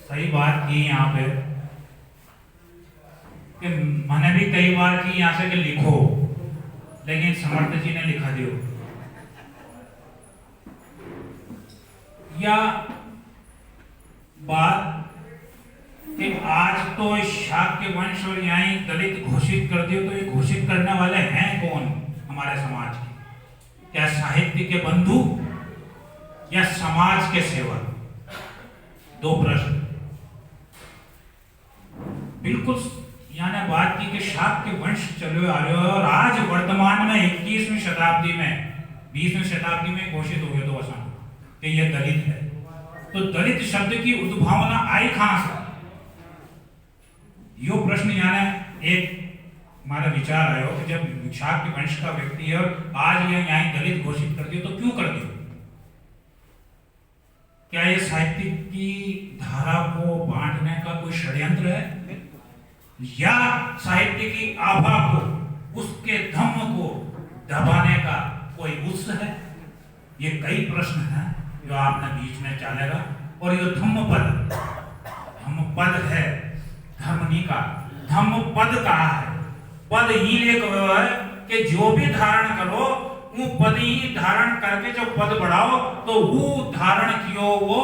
सही बात की यहाँ पे कि मैंने भी कई बार की यहाँ से कि लिखो, लेकिन समर्थ जी ने लिखा दियो या बात कि आज तो शाक्य वंश और यहाँ दलित घोषित कर दियो, तो ये घोषित करने वाले हैं कौन हमारे समाज के? क्या साहित्य के बंधु या समाज के सेवक? दो प्रश्न। बिल्कुल यानी बात की कि शाक्य वंश चले आ रहे हो और आज वर्तमान में 21वीं शताब्दी में 20वीं शताब्दी में घोषित हो गए तो वसन कि ये दलित है। तो दलित शब्द की उद्भावना आई कहां से? यो प्रश्न यानी एक हमारा विचार आयो कि जब शाक्य वंश का व्यक्ति है और आज ये यहाँ दलित घोषित कर दियो तो क्यों कर दियो? क्या ये साहित्य की धारा को बांटने का कोई षड्यंत्र है या साहित्य की आभा को, उसके धम्म को दबाने का कोई उद्देश्य है? ये कई प्रश्न हैं जो आपने बीच में चलेगा। और ये धम्म पद है, धर्मनी का धम्म पद कहा है। पद ही एक है कि जो भी धारण करो वो पद ही धारण करके जो पद बढ़ाओ तो वो धारण कियो वो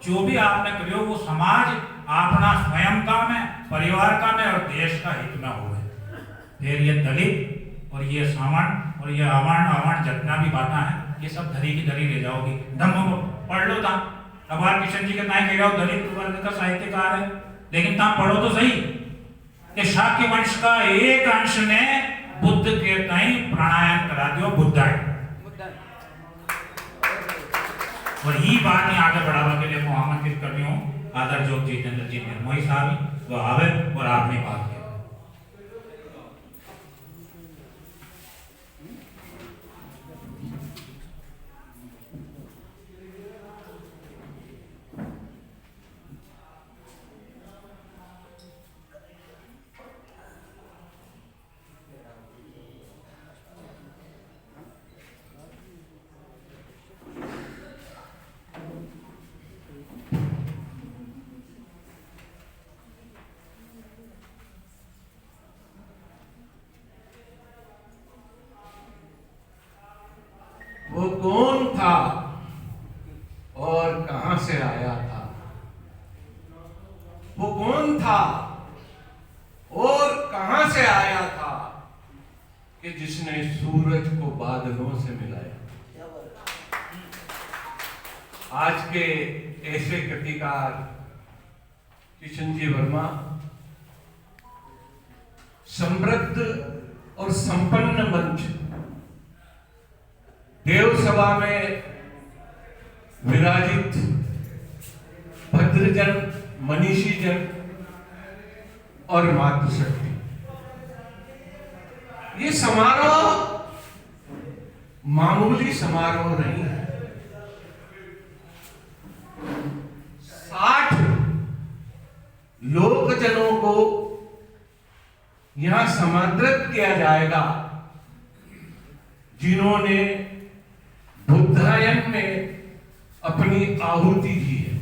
जो भी आपने करियो वो समाज अपना स्वयं का में, परिवार का में और देश का हित में हो। फिर ये दलित और ये सावर्ण और ये अवर्ण जितना भी बातें हैं ये सब धरी की धरी ले जाओगी। धम्म पढ़ लो था। अबार किशन जी के नाय कह रहा हो दलित वर्ग का साहित्यकार है, लेकिन ता पढ़ो तो सही कि शाक्य वंश का एक अंश ने बुद्ध के ताई प्राणायाम करा दियो बुद्धाय। और ही बात ही आगे बढ़ावा के लिए मैं आमंत्रित कर रही हूँ आदर जोग जितेंद्र जी निर्मोही साहब वो आवे और आपने बात किया। वो कौन था और कहां से आया था? वो कौन था और कहां से आया था कि जिसने सूरज को बादलों से मिलाया? आज के ऐसे कृतिकार किशन जी वर्मा समृद्ध और संपन्न मंच देव सभा में विराजित भद्रजन, मनीषी जन और मातृशक्ति, ये समारोह मामूली समारोह नहीं है। 60 लोकजनों को यहां समादृत किया जाएगा जिन्होंने बुद्धायन में अपनी आहुति दी है।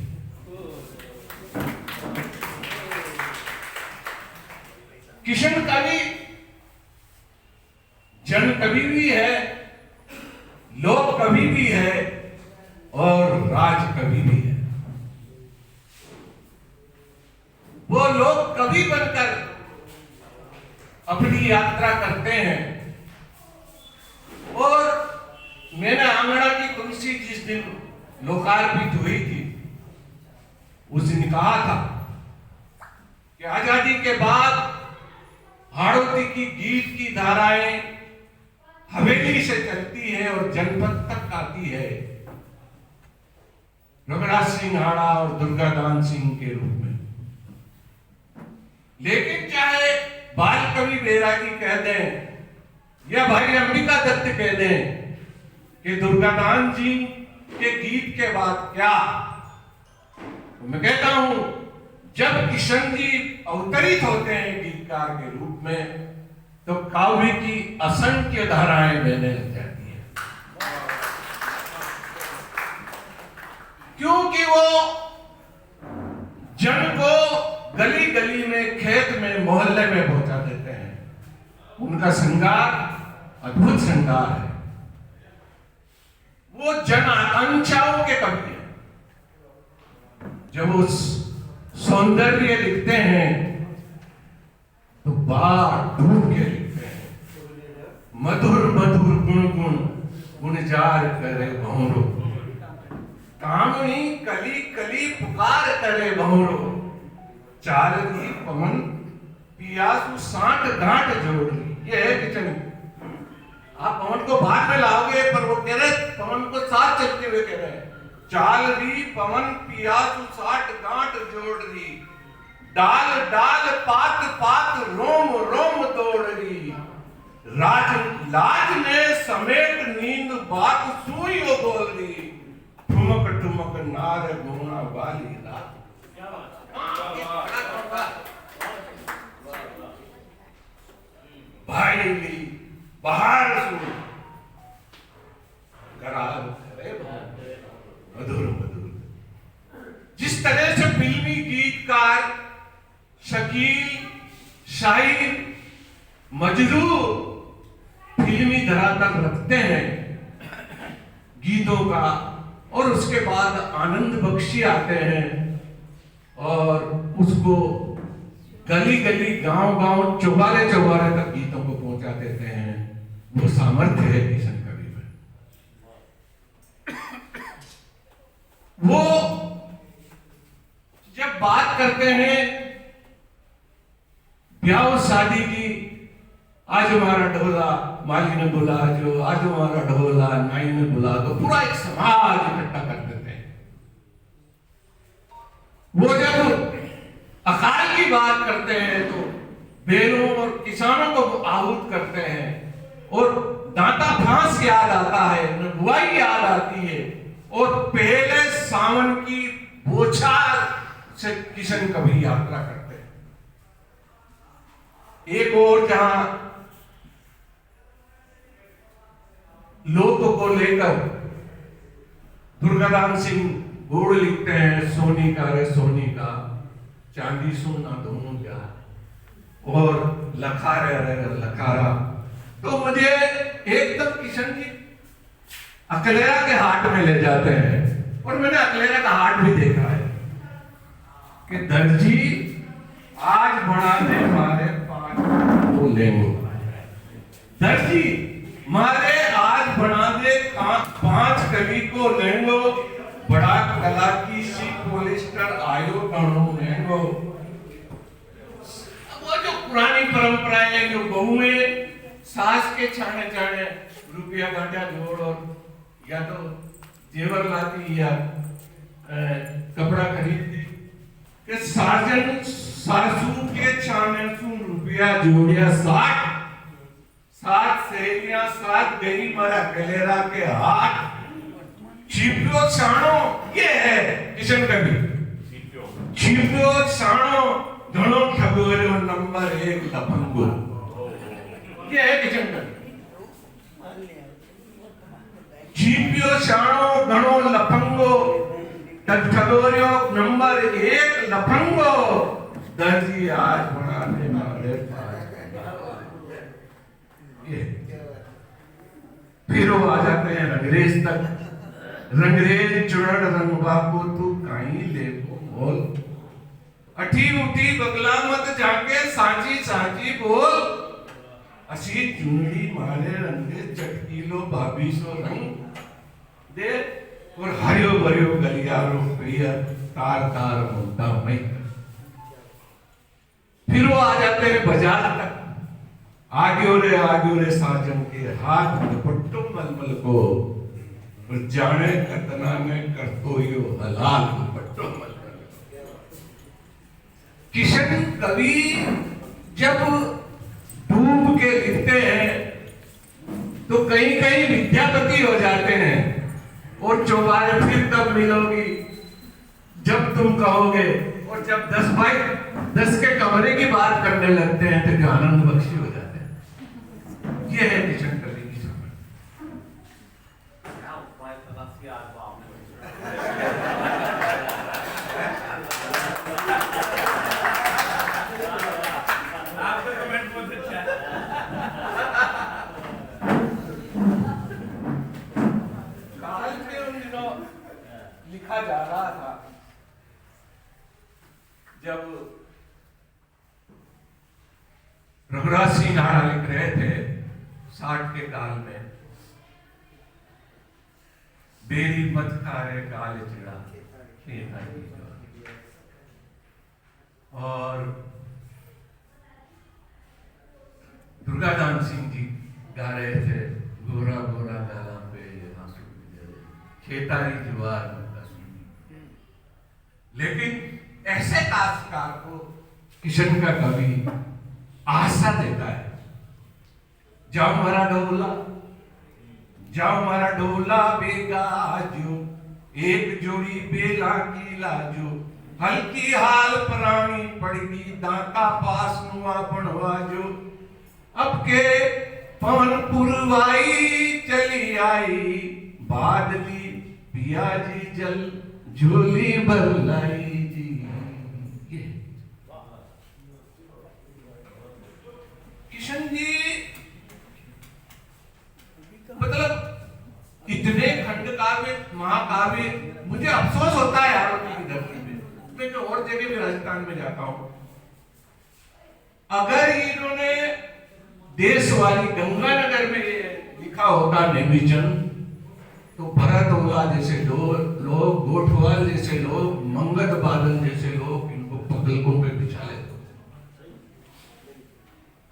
किशन कवि जन कवि भी है, लोक कवि भी है और राज कवि भी है। वो लोक कवि बनकर अपनी यात्रा करते हैं और मैंने आंगड़ा की तुलसी जिस दिन लोकार्पित हुई थी उस दिन कहा था कि आजादी के बाद हाड़ौती की गीत की धाराएं हवेली से चलती है और जनपद तक आती है रघुराज सिंह हाड़ा और दुर्गादान सिंह के रूप में। लेकिन चाहे बाल कवि बैरागी कह दें या भाई अंबिका दत्त कह दें कि दुर्गादान जी के गीत के बाद क्या, तो मैं कहता हूं जब किशन जी अवतरित होते हैं गीतकार के रूप में तो काव्य की असंख्य धाराएं बहने लग जाती हैं, क्योंकि वो जन को गली गली में, खेत में, मोहल्ले में पहुंचा देते हैं। उनका श्रृंगार अद्भुत श्रृंगार है। वो जन आकांक्षाओं के कवि हैं। जब उस सौंदर्य लिखते हैं तो बात डूब के लिखते हैं। मधुर मधुर गुण गुण गुणजार करे भौरो, कामनी कली कली पुकार करे भौरो, चाल दी पवन पियासु सांठ गांठ जोड़ी। ये है किचन। आप पवन को बाद में लाओगे, पर वो कह रहे पवन को साथ चलते हुए कह रहे हैं, चाल दी पवन पियासु साठ गांठ जोड़ दी, डाल डाल पात पात रोम रोम दौड़ दी, राज लाज ने समेट नींद बात सुइयो बोल दी, ठुमक ठुमक नार गुणा वाली रात। भाई ली बाहर सुन करार करे मधुर मधुर। जिस तरह से फिल्मी गीतकार, शकील, शायर, मजरू फिल्मी धरातल रखते हैं गीतों का, और उसके बाद आनंद बख्शी आते हैं और उसको गली गली, गांव गांव, चौबारे चौबारे तक गीतों को पहुंचा देते हैं। वो सामर्थ्य है किशन कवि में। वो जब बात करते हैं ब्याह शादी की, आज हमारा ढोला माली ने बुला, जो आज हमारा ढोला नाई ने बुला, तो पूरा एक समाज इकट्ठा कर देते हैं। वो जब अकाल की बात करते हैं तो बैलों और किसानों को आहूत करते हैं, और दांता फांस याद आता है, बुआई याद आती है, और पहले सावन की बौछार से किशन कवि यात्रा करते हैं। एक और जहां लोक को लेकर दुर्गादान सिंह बोर्ड लिखते हैं, सोनी का रे सोनी का, चांदी सोना दोनों क्या, और लखारे रे लखारा। तो मुझे एकदम किशन जी अकलेरा के हाट में ले जाते हैं, और मैंने अकलेरा का हाट भी देखा है कि दर्जी आज बना दे मारे 5 वो लेंगे, दर्जी मारे आज बना दे 5 कली को लेंगो, बड़ा कला की सी पोलिस्टर आयो गणो लेंगो। वो जो पुरानी परंपराएं हैं, जो बहुएं सास के छाने छाने रुपया गांठा जोड़ और या तो जेवर लाती या कपड़ा खरीदती, कि साजन सासू के छाने सु रुपया जोड़िया 7 सहेलियां 7 गई मारा कलेरा के हाथ, छिपियो छाणो। ये है किशन कवि। छिपियो छाणो घणो खबरो नंबर 1 लफंगो। ये है किशन कवि। छिपियो छाणो घणो लफंगो, ठगोरियो नंबर 1 लफंगो, दर्जी आज बना दे मारे 5। ये फिर वो आ जाते हैं रंगरेज तक। रंगरेज चुड़ड़ रंगवा को तू काई ले को बोल, अठी उठी बगला मत जाके सांची सांची बोल, असी चुनड़ी मारे रंगे चटकीलो भाभी सो रंग दे, और हरियो भरियो गलियारो प्रिय तार तार मुद्दा मई। फिर वो आ जाते हैं बाजार तक। आगे रे साजन के हाथ दुपट्टो मलमल को, जाने कतना में करतो यो हलाल दुपट्टो मलमल। किशन कवि जब डूब के लिखते हैं तो कहीं कहीं विद्यापति हो जाते हैं, और चौबारे फिर तब मिलोगी जब तुम कहोगे, और जब 10 बाई 10 के कमरे की बात करने लगते हैं तो आनंद बख्शी हो जाते हैं। ये है किशन कवि की समझ। जब रघुराज सिंह नाड़ा लिख रहे थे 60 के काल में, बेरी मत खारे काल चिड़ा और दुर्गादान सिंह जी गा रहे थे, गोरा गोरा गाला पे आंसू खेतारी जुआर मत सुनी। लेकिन ऐसे काश्तकार को किशन का कवि आशा देता है, जाओ मारा डोला, जाओ मारा डोला बेगाजो, एक जोड़ी बेला की लाजो, हल्की हाल प्राणी पड़गी दांता पास नुआ बनवाजो। अब के पवन पुरवाई चली आई, बादली पियाजी जल झोली बरलाई जी। किशन जी मतलब इतने खंड काव्य महाकाव्य, मुझे अफसोस होता है यार उनकी धरती में। मैं जो और जगह भी राजस्थान में जाता हूं, अगर इन्होंने देशवाली गंगानगर में लिखा होता नेमीचंद, तो भरत ओला जैसे लोग, गोठवाल जैसे लोग, मंगत बादल जैसे लोग इनको पगलकों पे बिछा लेते।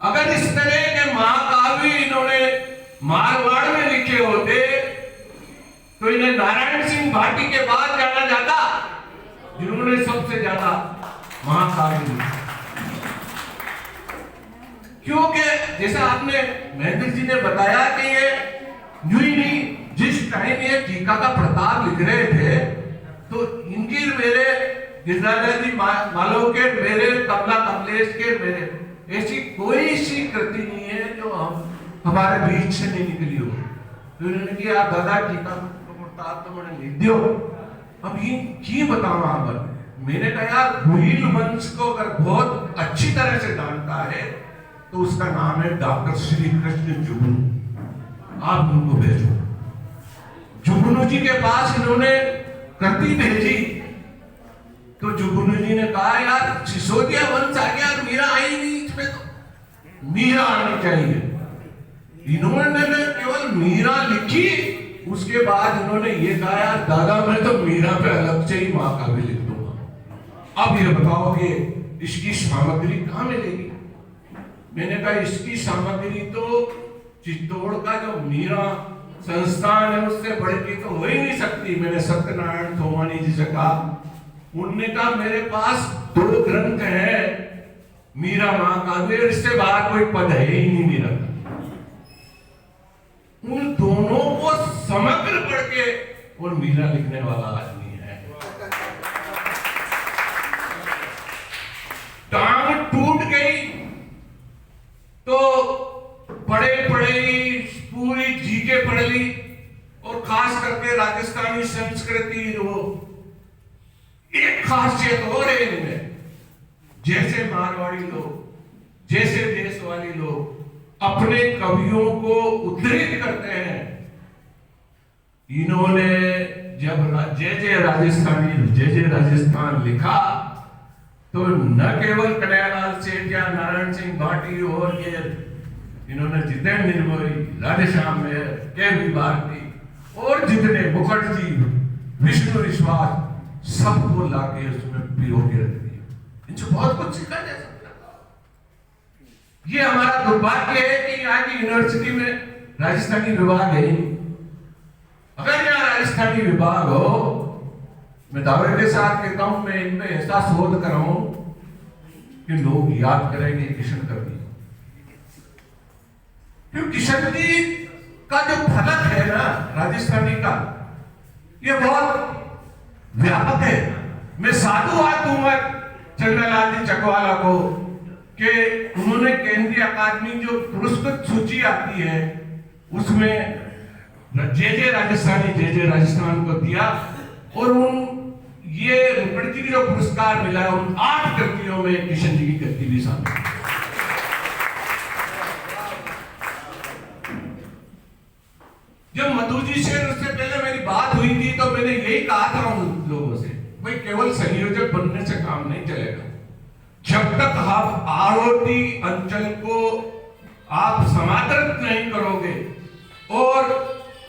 अगर इस तरह के महाकाव्य इन्होंने मारवाड़ में लिखे होते तो इन्हें नारायण सिंह भाटी के बाद जाना जाता, जिन्होंने सबसे ज्यादा महाकाव्य लिखे। क्योंकि जैसा आपने महेंद्र जी ने बताया कि ये यूं ही नहीं, जिस टाइम ये टीका का प्रताप लिख रहे थे तो इनकी मेरे गिरिराज जी मालव के, मेरे कमला कमलेश के, मेरे ऐसी कोई सी कृति नहीं है जो हमारे बीच से नहीं निकली हो। तो इन्होंने कहा दादा टीका प्रताप तो मैंने लिख दियो, अब ये बताओ आप। मैंने कहा यार भूल वंश को अगर बहुत अच्छी तरह से जानता है तो उसका नाम है डॉक्टर श्री कृष्ण जुगनू। आप उनको भेजो। जुगनू जी के पास इन्होंने कृति भेजी तो जुगनू जी ने कहा यार सिसोदिया वंश आ गया, मीरा आई नहीं, इसमें तो मीरा आनी चाहिए। इन्होंने केवल मीरा लिखी, उसके बाद इन्होंने ये कहा यार दादा मैं तो मीरा पे अलग से ही महाकाव्य लिख दूंगा। अब ये बताओ कि इसकी सामग्री कहां मिलेगी? मैंने कहा इसकी सामग्री तो चित्तौड़ का जो मीरा संस्थान है उससे बढ़ के तो हो ही नहीं सकती। मैंने सत्यनारायण थोमानी जी से कहा, उनने कहा मेरे पास 2 ग्रंथ हैं मीरा महाकाव्य, इससे बाहर कोई पद है ही नहीं मीरा। उन दोनों को समग्र पढ़ के और मीरा लिखने वाला आदमी है। टांग टूट गई तो पढ़े पूरी जीके पढ़ ली, और खास करके राजस्थानी संस्कृति वो एक खासियत और है इनमें, जैसे मारवाड़ी लोग, जैसे देशवाली लोग अपने कवियों को उद्धृत करते हैं, इन्होंने जब जय जय राजस्थान लिखा तो न केवल कन्हैयालाल सेठ या नारायण सिंह भाटी और ये इन्होंने जितेंद्र निर्मोही, राधेश्याम मेहर, के.वी. भारती और जितने मुखर्जी, विष्णु विश्वास, सबको लाके उसमें पिरो के रख दिया। इनसे बहुत कुछ सीखा जा सकता। ये हमारा दुर्भाग्य है कि यहाँ की यूनिवर्सिटी में राजस्थानी विभाग है। अगर यहाँ राजस्थानी विभाग हो, मैं दावे के साथ कहता हूं, मैं इनमें ऐसा शोध कराऊं कि लोग याद करेंगे किशन कवि। क्योंकि किशन जी का जो फलक है ना राजस्थानी का, ये बहुत व्यापक है। मैं साधुवाद दूंगा चंद्रलाल जी चकवाला को कि उन्होंने केंद्रीय अकादमी जो पुरस्कृत सूची आती है उसमें जय राजस्थान को दिया, और उन ये मुखर्जी जो पुरस्कार मिला है उन 8 कृतियों में किशन जी की कृति भी शामिल है। जब मधु जी से उससे पहले मेरी बात हुई थी तो मैंने यही कहा था उन लोगों से, भाई केवल संयोजक बनने से काम नहीं चलेगा, जब तक आप आरोटी अंचल को आप समादृत नहीं करोगे और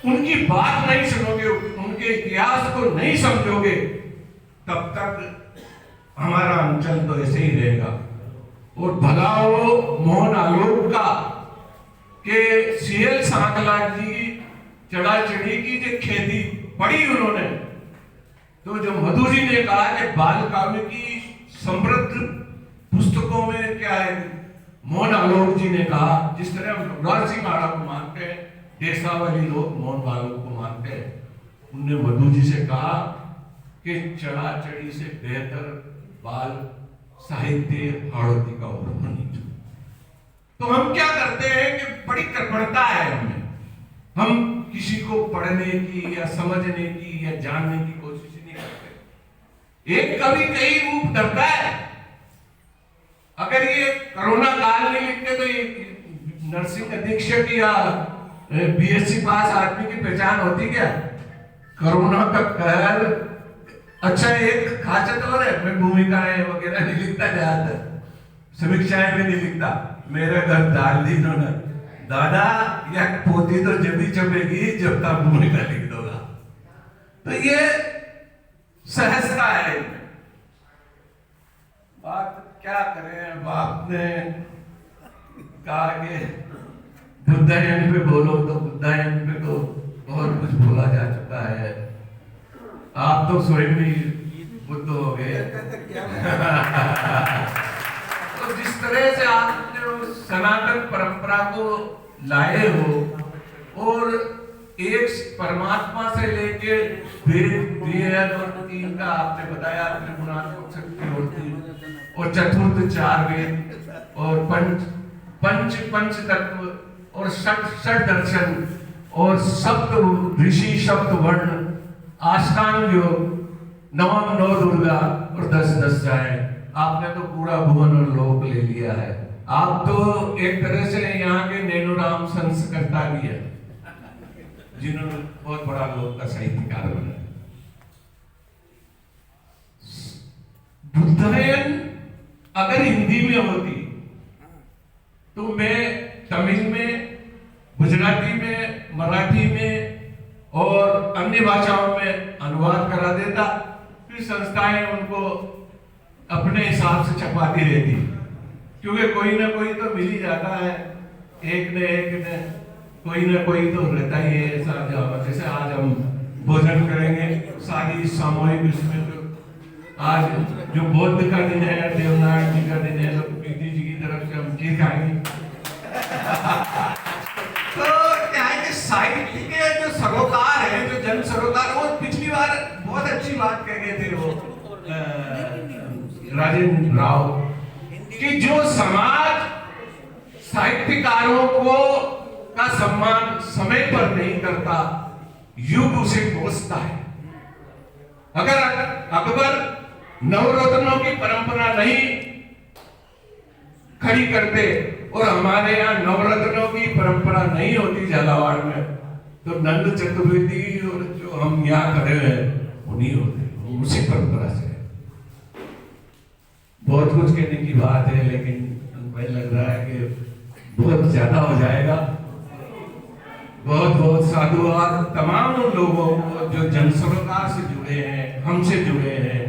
उनकी बात नहीं सुनोगे, उनके इतिहास को नहीं समझोगे, तब तक हमारा अंचल तो ऐसे ही रहेगा। और भला वो मोहन आलोक का के सीएल सांकला जी चढ़ा चढ़ी की जो खेती पढ़ी उन्होंने, तो जो मधु जी ने कहा कि बाल काव्य की समृद्ध पुस्तकों में क्या है, मोहन आलोक जी ने कहा, जिस तरह हम रघुराज सिंह आड़ा को मानते हैं, देसावली लोग मोहन आलोक को मानते हैं, उनने मधु जी से कहा कि चढ़ा चढ़ी से बेहतर बाल साहित्य हाड़ोती का और नहीं। तो हम क्या करते हैं कि बड़ी कृपणता है हमें, हम किसी को पढ़ने की या समझने की या जानने की कोशिश नहीं करते। एक कवि कई रूप धरता है। अगर ये कोरोना काल में लिखते तो ये नरसिंह दीक्षित या बीएससी पास आदमी की पहचान होती क्या? कोरोना का कहर। अच्छा, एक खासियत और है, मैं भूमिकाएं वगैरह नहीं लिखता, ज्यादातर समीक्षाएं भी नहीं लिखता। मेरे घर डाल दी इन्होंने, दादा या पोती तो जब ही छपेगी जब तक भूमिका लिख दोगा। तो ये सहजता है। बात क्या करें, बाप ने कहा कि बुद्धायन पे बोलो, तो बुद्धायन पे तो बहुत कुछ बोला जा चुका है। आप तो स्वयं ही बुद्ध हो गए। तो जिस तरह से आपने उस सनातन परंपरा को लाए हो और एक परमात्मा से लेके वेद और तीन का आपने बताया, त्रिगुणात्मक शक्ति होती है और चतुर्थ चार वेद और पंच तत्व और षट दर्शन और सप्त ऋषि सप्त वर्ण, अष्टांग योग, नवम नौ दुर्गा और 10 जाए। आपने तो पूरा भुवन और लोक ले लिया है। आप तो एक तरह से यहाँ के नैनोराम संस्कर्ता भी है, जिन्होंने बहुत बड़ा लोक का साहित्यकार बना। बुद्धायन अगर हिंदी में होती तो मैं तमिल में, गुजराती में, मराठी में और अन्य भाषाओं में अनुवाद करा देता, फिर संस्थाएं उनको अपने हिसाब से छपाती रहती, क्योंकि कोई ना कोई तो मिल ही जाता है, एक ने कोई ना कोई तो रहता ही है ऐसा। जैसे आज हम भोजन करेंगे सारी सामूहिक, इसमें तो आज जो बौद्ध का दिन है, देवनारायण जी का दिन है, तो प्रीति जी की तरफ से हम खीर खाएंगे। तो क्या है कि साहित्य के जो सरोकार है, जो जन सरोकार, वो पिछली बार बहुत अच्छी बात कह गए थे वो राजेंद्र राव, कि जो समाज साहित्यकारों को का सम्मान समय पर नहीं करता, युग उसे कोसता है। अगर अकबर नवरत्नों की परंपरा नहीं खड़ी करते और हमारे यहाँ नवरत्नों की परंपरा नहीं होती झालावाड़ में, तो नंद चतुर्वेदी और जो हम यहाँ खड़े हैं वो नहीं होते, उसी परंपरा से। बहुत कुछ कहने की बात है, लेकिन मुझे लग रहा है कि बहुत ज्यादा हो जाएगा। बहुत बहुत साधुवाद तमाम उन लोगों को जो जन सरोकार से जुड़े हैं, हमसे जुड़े हैं,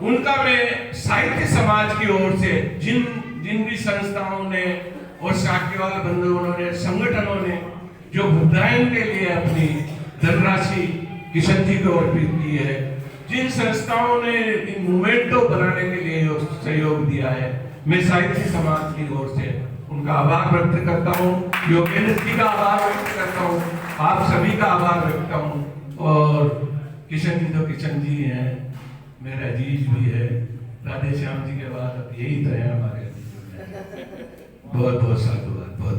उनका मैं साहित्य समाज की ओर से जिन भी संस्थाओं ने और साक्यवाल बंधुओं ने, संगठनों ने जो बुद्धायन के लिए अपनी धनराशि किशन जी को अर्पित की है, जिन संस्थाओं ने इन मूवमेंट को बनाने के लिए सहयोग दिया है, मैं साहित्य समाज की ओर से उनका आभार व्यक्त करता हूँ, योगेंद्र जी का आभार व्यक्त करता हूँ, आप सभी का आभार व्यक्त हूँ। और किशन जी तो किशन जी हैं, मेरा अजीज भी है, राधे श्याम जी के बाद अब यही तो है हमारे। बहुत बहुत साधुवाद, बहुत